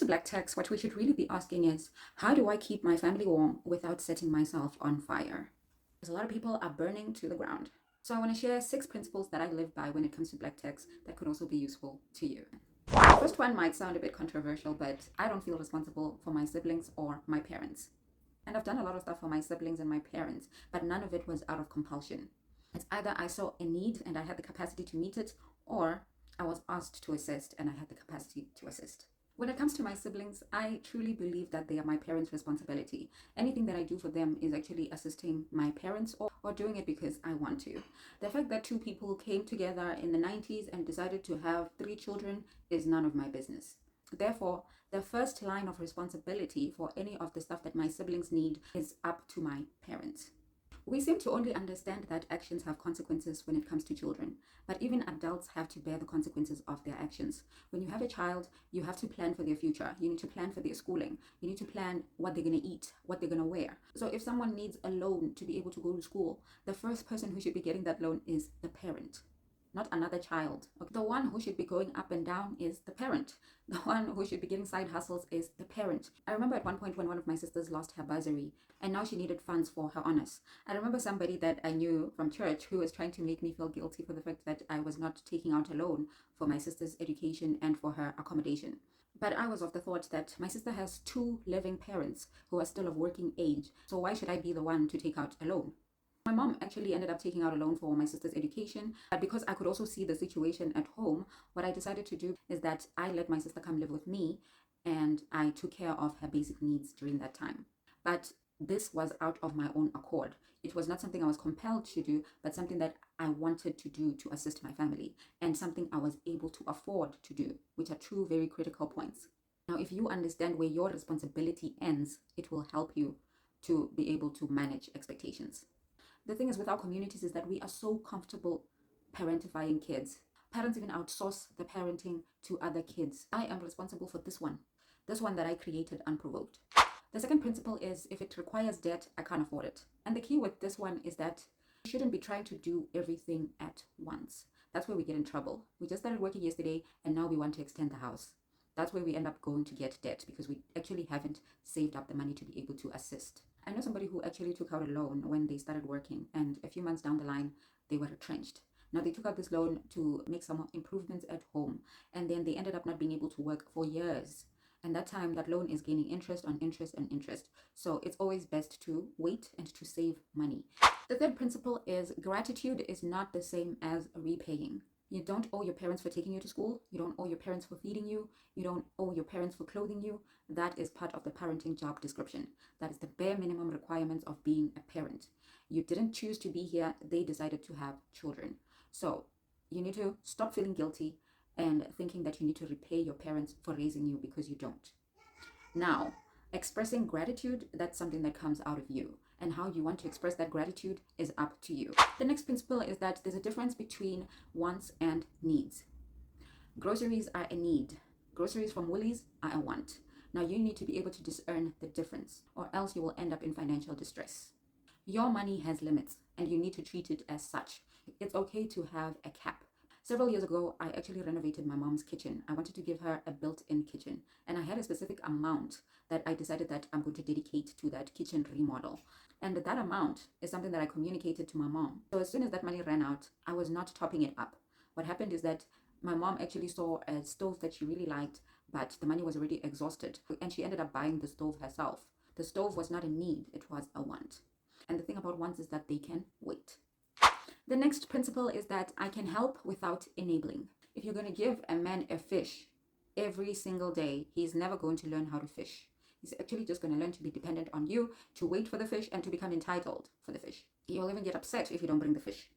to black text, what we should really be asking is, how do I keep my family warm without setting myself on fire? Because a lot of people are burning to the ground. So I want to share 6 principles that I live by when it comes to black text that could also be useful to you. The first one might sound a bit controversial, but I don't feel responsible for my siblings or my parents. And I've done a lot of stuff for my siblings and my parents, but none of it was out of compulsion. It's either I saw a need and I had the capacity to meet it, or I was asked to assist and I had the capacity to assist. When it comes to my siblings, I truly believe that they are my parents' responsibility. Anything that I do for them is actually assisting my parents or doing it because I want to. The fact that 2 people came together in the 90s and decided to have 3 children is none of my business. Therefore, the first line of responsibility for any of the stuff that my siblings need is up to my parents. We seem to only understand that actions have consequences when it comes to children, but even adults have to bear the consequences of their actions. When you have a child, you have to plan for their future. You need to plan for their schooling. You need to plan what they're going to eat, what they're going to wear. So if someone needs a loan to be able to go to school, the first person who should be getting that loan is the parent, not another child. The one who should be going up and down is the parent. The one who should be getting side hustles is the parent. I remember at one point when one of my sisters lost her bursary and now she needed funds for her honors. I remember somebody that I knew from church who was trying to make me feel guilty for the fact that I was not taking out a loan for my sister's education and for her accommodation. But I was of the thought that my sister has 2 living parents who are still of working age, so why should I be the one to take out a loan? My mom actually ended up taking out a loan for my sister's education, but because I could also see the situation at home, what I decided to do is that I let my sister come live with me and I took care of her basic needs during that time. But this was out of my own accord. It was not something I was compelled to do, but something that I wanted to do to assist my family and something I was able to afford to do, which are 2 very critical points. Now, if you understand where your responsibility ends, it will help you to be able to manage expectations. The thing is with our communities is that we are so comfortable parentifying kids. Parents even outsource the parenting to other kids. I am responsible for this one that I created unprovoked. The second principle is if it requires debt, I can't afford it. And the key with this one is that you shouldn't be trying to do everything at once. That's where we get in trouble. We just started working yesterday and now we want to extend the house. That's where we end up going to get debt because we actually haven't saved up the money to be able to assist. I know somebody who actually took out a loan when they started working, and a few months down the line, they were retrenched. Now they took out this loan to make some improvements at home, and then they ended up not being able to work for years. And that time, that loan is gaining interest on interest and interest. So it's always best to wait and to save money. The third principle is gratitude is not the same as repaying. You don't owe your parents for taking you to school. You don't owe your parents for feeding you. You don't owe your parents for clothing you. That is part of the parenting job description. That is the bare minimum requirements of being a parent. You didn't choose to be here. They decided to have children. So you need to stop feeling guilty and thinking that you need to repay your parents for raising you because you don't. Now, expressing gratitude, that's something that comes out of you. And how you want to express that gratitude is up to you. The next principle is that there's a difference between wants and needs. Groceries are a need. Groceries from Woolies are a want. Now you need to be able to discern the difference, or else you will end up in financial distress. Your money has limits, and you need to treat it as such. It's okay to have a cap. Several years ago, I actually renovated my mom's kitchen. I wanted to give her a built-in kitchen, and I had a specific amount that I decided that I'm going to dedicate to that kitchen remodel. And that amount is something that I communicated to my mom. So as soon as that money ran out, I was not topping it up. What happened is that my mom actually saw a stove that she really liked, but the money was already exhausted, and she ended up buying the stove herself. The stove was not a need, it was a want. And the thing about wants is that they can wait. The next principle is that I can help without enabling. If you're going to give a man a fish every single day, he's never going to learn how to fish. He's actually just going to learn to be dependent on you, to wait for the fish, and to become entitled for the fish. He will even get upset if you don't bring the fish.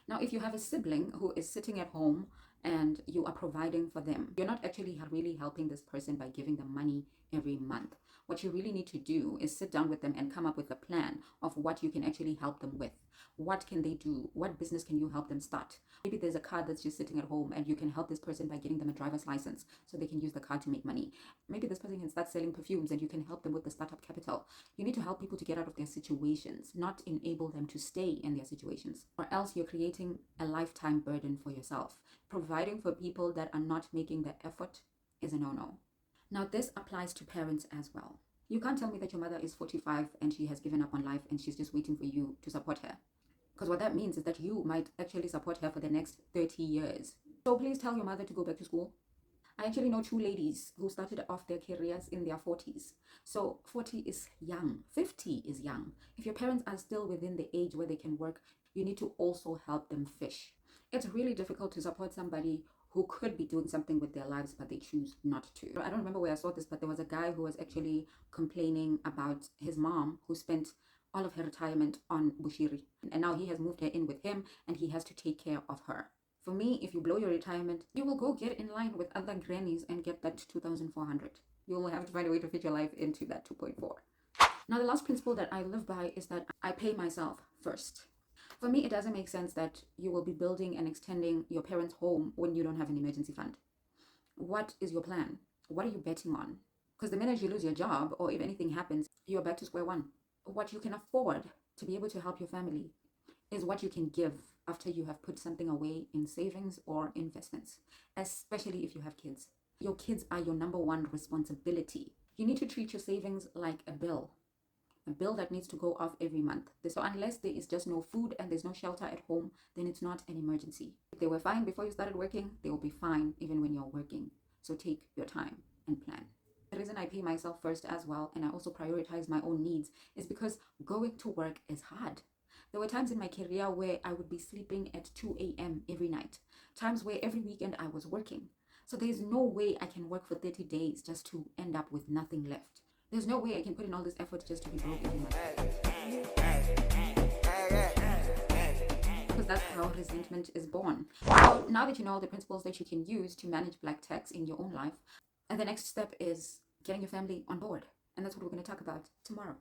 Now, if you have a sibling who is sitting at home and you are providing for them, you're not actually really helping this person by giving them money every month. What you really need to do is sit down with them and come up with a plan of what you can actually help them with. What can they do? What business can you help them start? Maybe there's a car that's just sitting at home and you can help this person by getting them a driver's license so they can use the car to make money. Maybe this person can start selling perfumes and you can help them with the startup capital. You need to help people to get out of their situations, not enable them to stay in their situations, or else you're creating a lifetime burden for yourself. Providing for people that are not making the effort is a no-no. Now, this applies to parents as well. You can't tell me that your mother is 45 and she has given up on life and she's just waiting for you to support her. Because what that means is that you might actually support her for the next 30 years. So please tell your mother to go back to school. I actually know two ladies who started off their careers in their 40s. So 40 is young, 50 is young. If your parents are still within the age where they can work, you need to also help them fish. It's really difficult to support somebody who could be doing something with their lives, but they choose not to. I don't remember where I saw this, but there was a guy who was actually complaining about his mom who spent all of her retirement on Bushiri. And now he has moved her in with him and he has to take care of her. For me, if you blow your retirement, you will go get in line with other grannies and get that 2,400. You will have to find a way to fit your life into that 2.4. Now, the last principle that I live by is that I pay myself first. For me, it doesn't make sense that you will be building and extending your parents' home when you don't have an emergency fund. What is your plan? What are you betting on? Because the minute you lose your job or if anything happens, you're back to square one. What you can afford to be able to help your family is what you can give after you have put something away in savings or investments, especially if you have kids. Your kids are your number one responsibility. You need to treat your savings like a bill that needs to go off every month. So unless there is just no food and there's no shelter at home, then it's not an emergency. If they were fine before you started working, they will be fine even when you're working. So take your time and plan. The reason I pay myself first as well, and I also prioritize my own needs, is because going to work is hard. There were times in my career where I would be sleeping at 2 a.m. every night, times where every weekend I was working. So there's no way I can work for 30 days just to end up with nothing left. There's no way I can put in all this effort just to be broke every month. Because that's how resentment is born. So now that you know all the principles that you can use to manage black tax in your own life, and the next step is getting your family on board. And that's what we're going to talk about tomorrow.